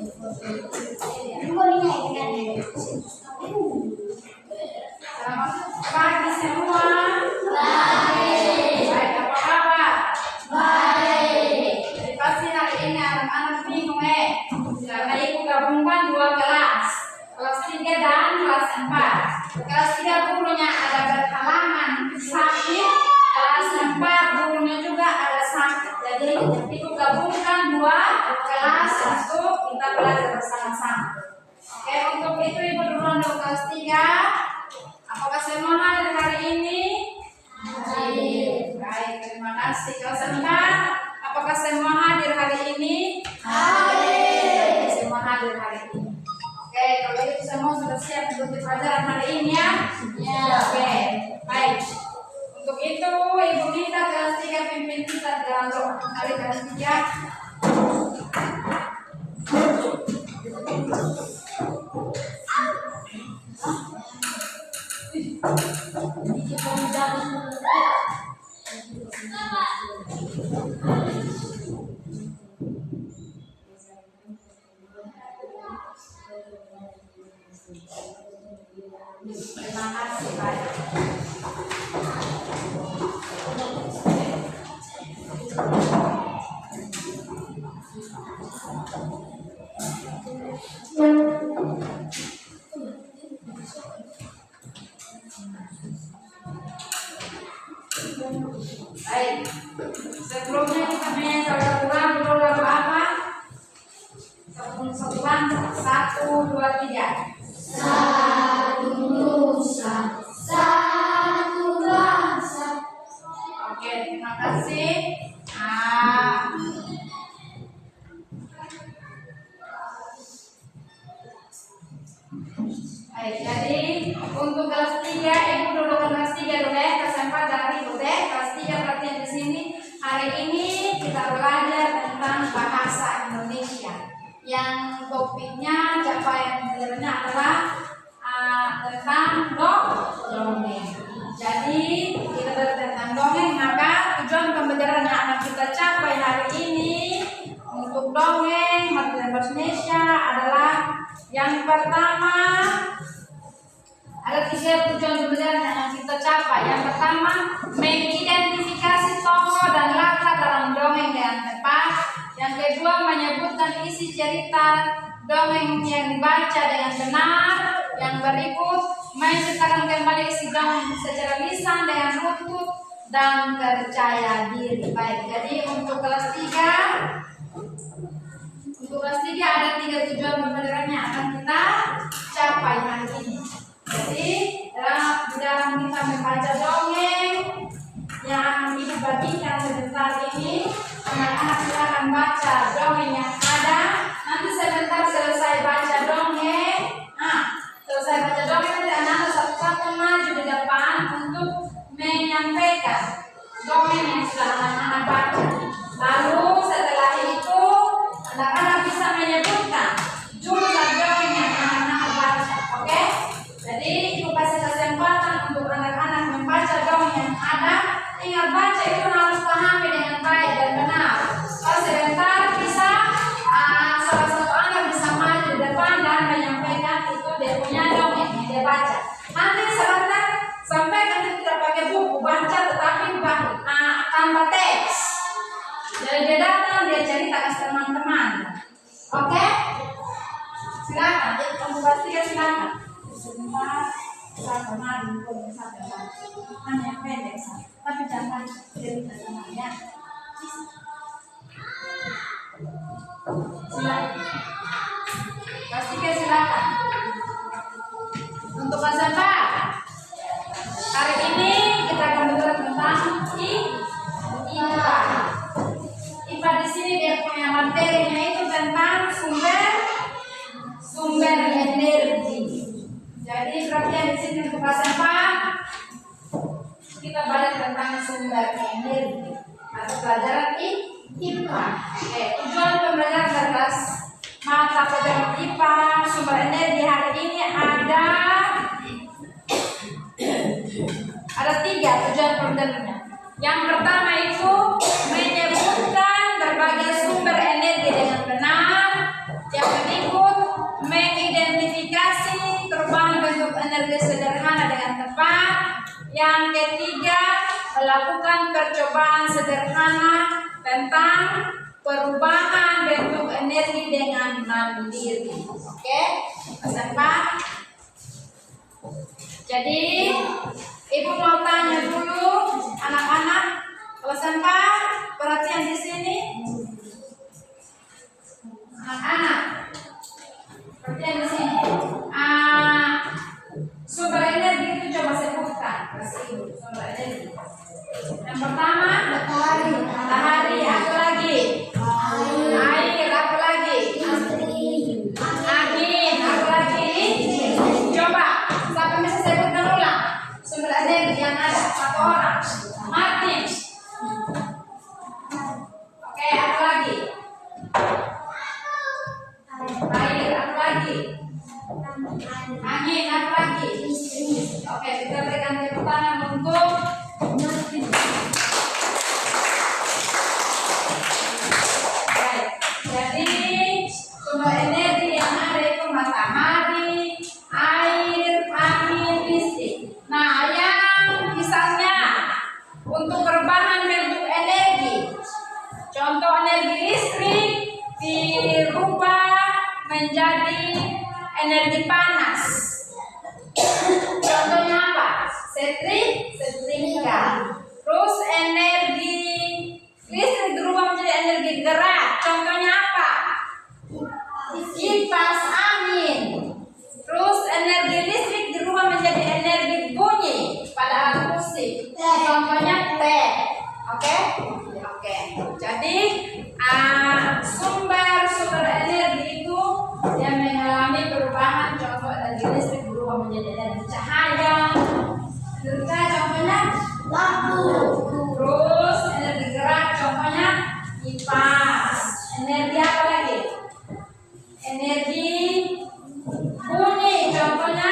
Selamat pagi semua. Baik. Baik, apa kabar? Baik. Jadi pasti hari ini anak-anak bingung karena ibu gabungkan dua kelas, kelas 3 dan kelas 4. Kelas 3 gurunya ada berhalangan sakit, kelas 4 gurunya juga ada sakit. Jadi ibu gabungkan dua kelas untuk kita belajar bersama-sama. Oke, untuk itu ibu duluan dulu kelas 3. Apakah semua hadir hari ini? Baik, terima kasih. Kelas 4, apakah semua hadir hari ini? Hadir. Semua hadir hari ini. Oke, kalau itu semua sudah siap untuk pelajaran hari ini ya? Ya. Oke, baik. Untuk itu ibu minta kelas 3 pimpin kita dalam doa hari kelas 3. Terima kasih, baik. Baik, sebelumnya kita menyanyikan dulu lagu apa? Satuan 1, 2, 3. Satu nusa, satu bangsa. Oke, terima kasih. Baik, jadi untuk kelas 3 ibu dulu kelas 3 dulu ya, kelas 4 dari ibu deh. Kelas 3 perhatian di sini. Hari ini kita belajar tentang bahasa Indonesia. Yang topiknya capaian belajarnya adalah tentang dongeng. Jadi kita belajar tentang dongeng, maka tujuan pembelajaran yang akan kita capai hari ini untuk dongeng bahasa Indonesia adalah yang pertama. Ada 3 tujuan pembelajaran yang akan kita capai. Yang pertama, mengidentifikasi tokoh dan latar dalam dongeng dengan tepat. Yang kedua, menyebutkan isi cerita dongeng yang dibaca dengan benar. Yang berikut, menceritakan kembali isi dongeng secara lisan dengan lutut dan percaya diri. Baik, jadi untuk kelas 3 ada 3 tujuan pembelajaran yang akan kita capai hari ini. Jadi dalam kita membaca dongeng yang akan ibu bagikan sebentar ini, anak-anak silakan baca dongeng yang ada. Nanti sebentar selesai baca dongeng, selesai baca dongeng nanti anak-anak satu-satu maju di depan untuk menyampaikan dongeng yang sudah anak-anak baca. Lalu setelah itu anak-anak bisa menyebutkan jumlah dongeng yang anak-anak baca. Oke? Jadi ibu kasih kesempatan untuk anak-anak membaca dongeng yang ada. Ingat, baca itu harus pahami dengan baik dan benar. Kalau sebentar bisa salah satu anak bisa maju di depan dan menyampaikan itu dia punya dongeng yang dia baca. Nanti sebentar sampaikan itu tidak pakai buku, baca tetapi tanpa teks. Jadi dia datang, dia cerita ke teman-teman. Oke? Silakan, kamu pastikan silakan. Sebentar, saya kemarin hanya pendek saja, tapi jangan cerita semuanya. Silakan, pastikan silakan. Untuk kelas 4, hari ini kita akan belajar tentang IPA. IPA di sini dia punya materinya itu tentang sumber energi. Jadi perhatian di sini untuk kelas 4 kita belajar tentang sumber energi atau pelajaran IPA. Tujuan pembelajaran dari kelas mata pelajaran IPA sumber energi hari ini ada 3 tujuan pembelajarannya. Yang pertama itu menyebutkan berbagai sumber energi dengan benar. Yang kedua menulis sederhana dengan tepat. Yang ketiga, melakukan percobaan sederhana tentang perubahan bentuk energi dengan mandiri. Oke, pesan Pak. Jadi, Ibu mau tanya dulu anak-anak, pesan Pak, perhatian di sini. Anak-anak, perhatian di sini. Sumber energi itu coba sebutkan. Sumber energi. Yang pertama, matahari, apa lagi? Air, apa lagi? Angin, apa lagi? Coba, siapa bisa sebutkan ulang? Sumber energi yang ada, satu orang. Martin. Oke, apa lagi? Air, apa lagi? Angin, apa lagi? Oke, kita berikan tepuk tangan untuk baik. Jadi sumber energi yang ada itu matahari, air, angin, listrik. Nah, yang misalnya untuk perubahan bentuk energi, contoh energi listrik dirubah menjadi energi panas. Contohnya apa? Setrika. Terus energi listrik berubah menjadi energi gerak. Contohnya apa? Kipas angin. Terus energi listrik berubah menjadi energi bunyi pada alat musik. Contohnya teh. Oke? Oke. Jadi sumber energi itu yang mengalami perubahan. Contoh energi listrik berubah menjadi energi cahaya. Juga contohnya lampu. Terus energi gerak contohnya kipas. Energi apa lagi? Energi bunyi contohnya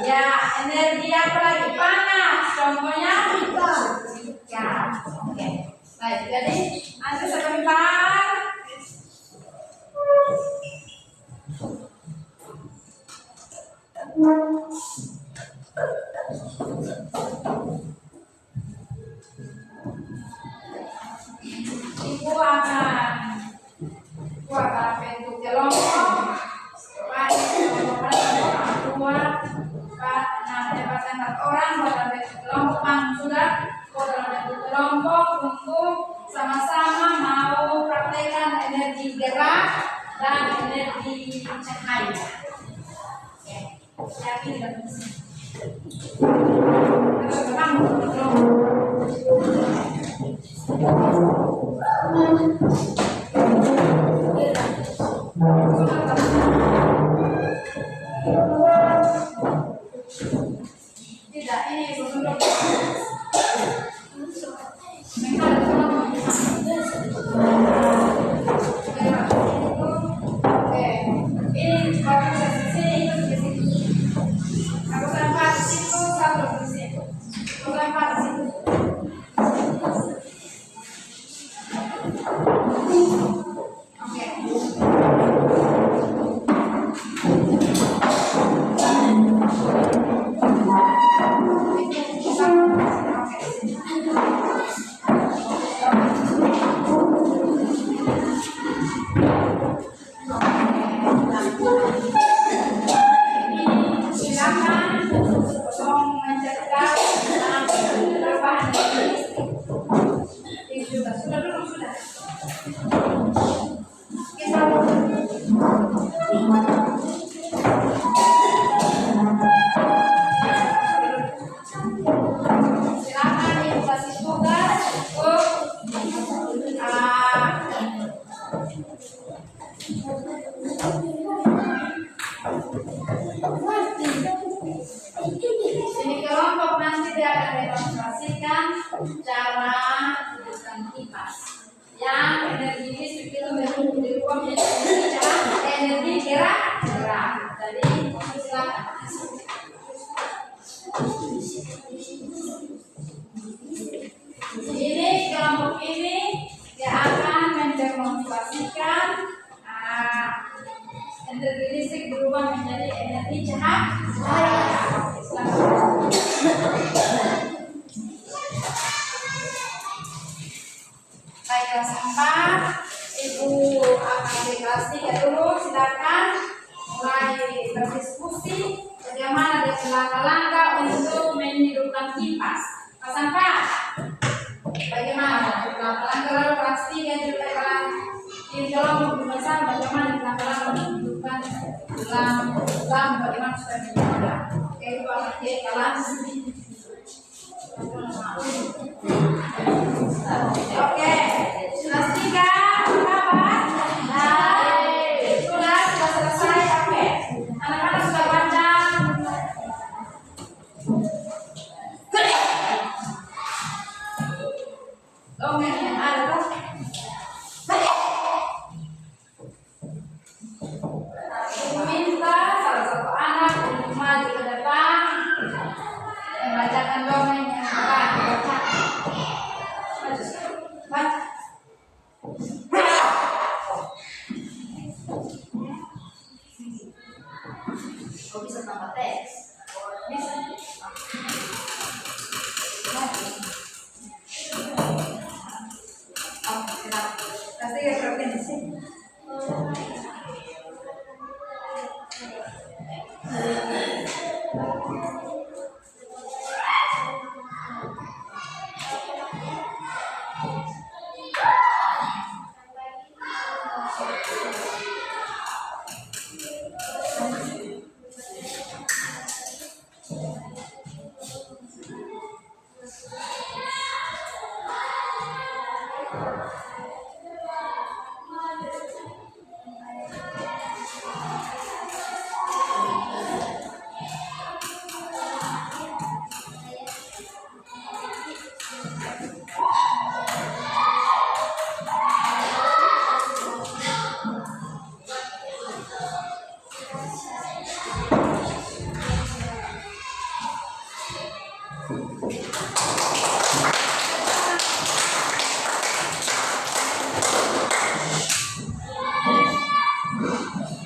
ya, energi apa lagi? Panas contohnya ya. Oke. Baik, jadi nanti sebentar Ibu akan buat bentuk kelompok dapatkan 4 orang buat bentuk kelompok. Sudah buat bentuk kelompok untuk sama-sama mau praktekkan energi gerak dan energi cahaya. Yakin dan bisa. Tidak, ini belum. Ini kelompok nanti dia akan demonstrasikan cara menggunakan kipas. Yang energi listrik itu berubah menjadi energi gerak. Jadi silakan. Ini kelompok ini dia akan mendemonstrasikan energi listrik berubah berubah menjadi energi cahaya. Baik, kelas 4 Ibu akan di kelas 3 dulu. Silakan mulai berdiskusi bagaimana dengan langkah-langkah untuk menghidupkan kipas. Kelas 4 bagaimana langkah-langkah, lalu kelas 3 juga kelas di dalam pembahasan bagaimana langkah-langkah menghidupkan lampu, bagaimana supaya menyala. Oke, itu akan di kelas. Oke, kelas 3 apa? Sudah selesai. Oke, anak-anak sudah baca dongeng yang ada tuh. Minta salah satu anak untuk maju ke depan membacakan dongeng yang akan dibaca. Baca. Kok bisa tambah teks? Bisa. Oke, kenapa? Pasti ya perhatian di sini.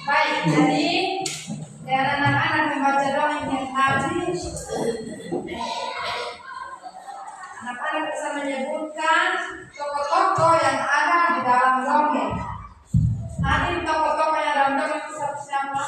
Baik, jadi dengan anak-anak membaca dongeng yang tadi, anak-anak bisa menyebutkan tokoh-tokoh yang ada di dalam dongeng. Nanti tokoh-tokoh yang dalam dongeng itu siapa?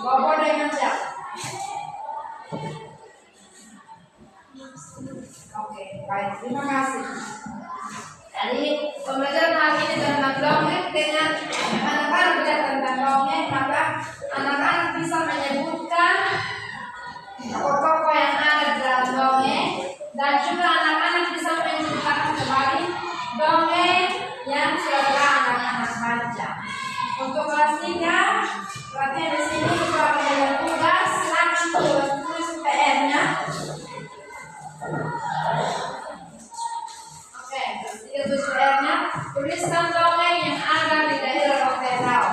Bobo dengan siapa? Oke, baik, terima kasih. Jadi pembelajaran hari ini tentang dongeng, dengan anak-anak belajar tentang dongeng, maka anak-anak bisa menyebutkan tokoh-tokoh yang ada di dalam dongeng, dan juga anak-anak bisa menceritakan kembali dongeng yang sudah anak-anak baca. Untuk kelas 3, perhatian di sini kita akan ada tugas. Silakan tulis PR-nya. Oke, tulis PR-nya. Tuliskan dongeng yang ada di daerah Rotterdam.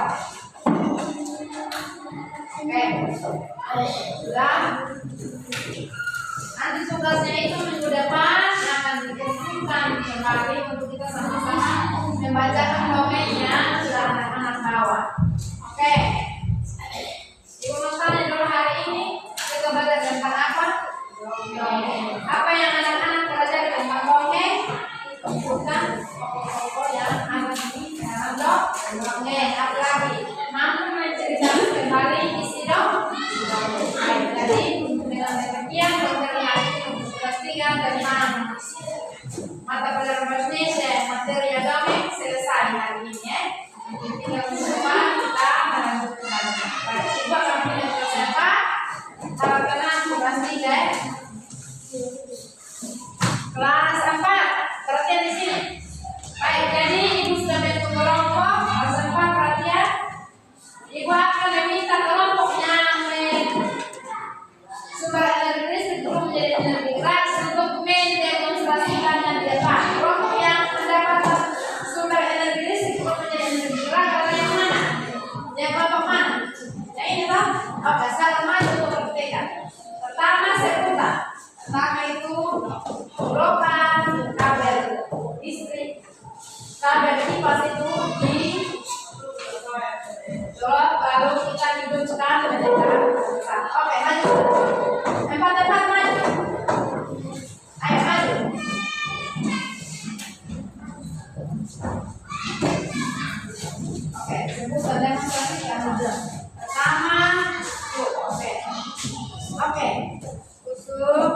Oke, sudah. Nanti tugasnya itu minggu depan akan dikumpulkan kembali untuk kita sama-sama membacakan dongeng yang sudah anak-anak bawa. Oke, Ibu mau tanya dulu, hari ini kita belajar tentang apa? Dongeng. Apa yang anak-anak pelajari tentang dongeng? Bukan pokok-pokok yang ada di dalam dongeng. Apa lagi? Mampu menceritakan kembali isi dongeng. Jadi dengan demikian materi hari ini untuk kelas 3 tentang mata pelajaran bahasa Indonesia materi dongeng selesai hari ini ya. Tinggal semua kita melanjutkan. Baik, Ibu akan punya kelas 4. Harapkan kelas 3 ya. Kelas 4, perhatian di sini. Baik, jadi Ibu sudah bentuk kelompok. Kelas 4 perhatian. Ibu akan meminta kelompok yang sumber energi listrik belum menjadi energi keras untuk mendemonstrasikannya di depan. Kelompok yang mendapatkan sumber energi listrik belum menjadi energi keras adalah yang mana? bukan demonstrasi kan. Pertama, oke. Oke. Tusuk.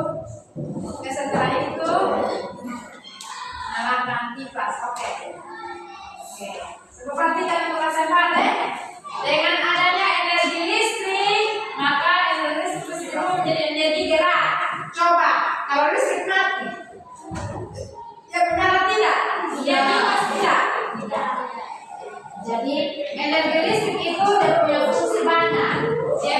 Oke, setelah itu nyalakan kipas. Oke. Oke. Seperti kalian merasakan dengan adanya energi listrik, maka energi listrik itu menjadi energi gerak. Coba, kalau listrik mati, ya benar atau tidak? Ya kipas tidak. Jadi energi listrik itu dia punya fungsi banyak. Dia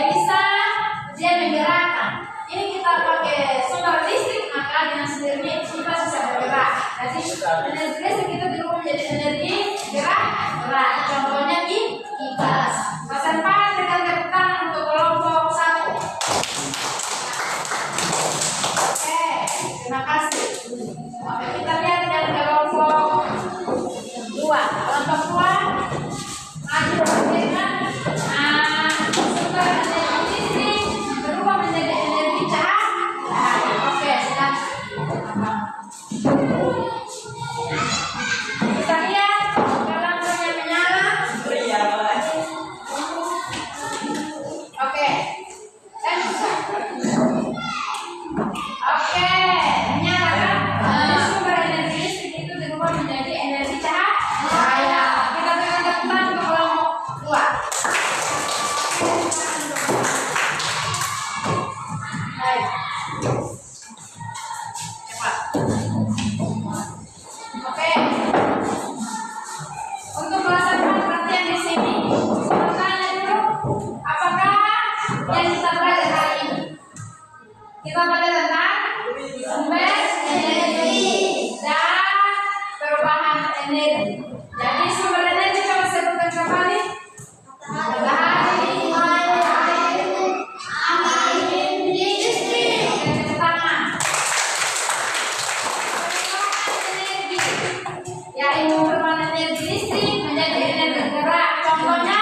menggerakkan. Ini kita pakai solar listrik, maka dengan sendirinya kita bisa bergerak. Jadi energi listrik itu berubah menjadi energi gerak. Contohnya kipas. Pasal 4 dengan tepuk tangan untuk kelompok 1. Oke, terima kasih. Oke, kita lihat yang kelompok 2. Kelompok 2 maju dengan sumber energi listrik berubah menjadi energi cahaya. Oke, silakan. Kita lihat lampunya menyala. Oke. Oke, menyala kan? Sumber energi listrik itu berubah menjadi energi cahaya. Kita berikan tepuk tangan untuk kelompok 2. Baik. Cepat. Oke. Untuk melaksanakan perhatian di sini, bertanya dulu, apakah yang kita belajar hari ini? Kita belajar tentang sumber energi dan perubahan energi. Jadi sumber energi coba sebutkan kembali. Matahari, air, angin, listrik. Pertama, perubahan energi, yaitu perubahan energi listrik menjadi energi gerak. Contohnya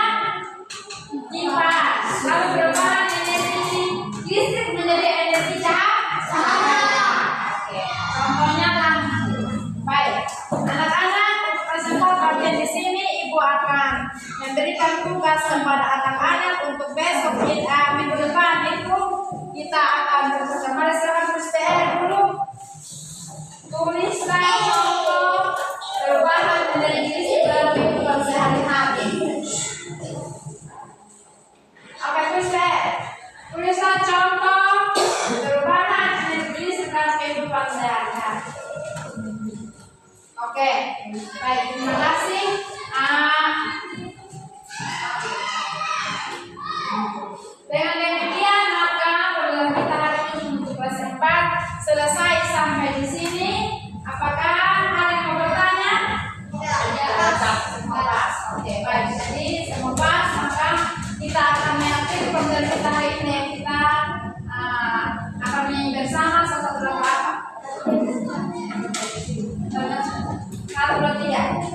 kipas. Lalu perubahan energi listrik menjadi energi cahaya. Oke, contohnya lampu. Baik, anak-anak untuk persiapan di sini ibu akan memberikan tugas kepada anak-anak untuk besok minggu depan itu kita akan bersama. Silakan tulis PR dulu. Tulislah contoh perubahan energi listrik dalam kehidupan sehari-hari. Oke, tulislah contoh perubahan energi listrik dalam kehidupan sehari-hari. Oke, baik, terima kasih. Dengan demikian maka pelajaran kita hari ini untuk kelas 4 selesai sampai di sini. Apakah ada yang mau bertanya? Tidak. Oke, baik. Jadi semua pas maka kita akan mengakhiri pelajaran kita hari ini. Kita akan menyanyi bersama satu lagu apa? 1, 2, 3.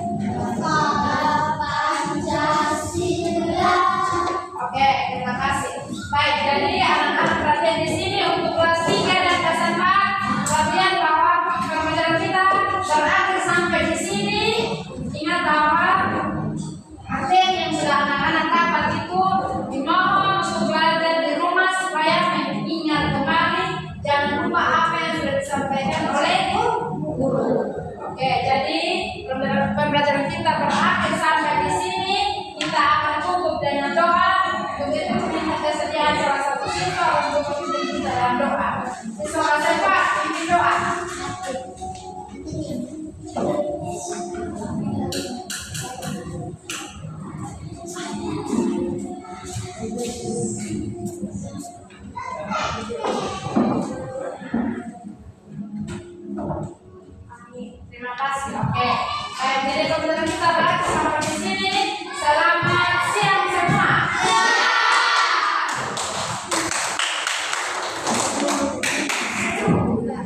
Oke, terima kasih. Baik, jadi anak-anak perhatian di sini untuk kelas 3 dan kelas 4 perhatian bahwa pembelajaran kita berakhir sampai di sini. Ingat bahwa materi yang sudah anak-anak dapat itu dimohon untuk belajar di rumah supaya mengingat kembali. Jangan lupa apa yang sudah disampaikan oleh guru. Oke, jadi pembelajaran kita berakhir sampai di sini. Kita akan tutup dengan doa. Begitu minta kesediaan salah satu siswa untuk memimpin kita dalam doa. Siswa siapa? Pimpin doa. Terima kasih. Oke. Jadi pembelajaran kita berakhir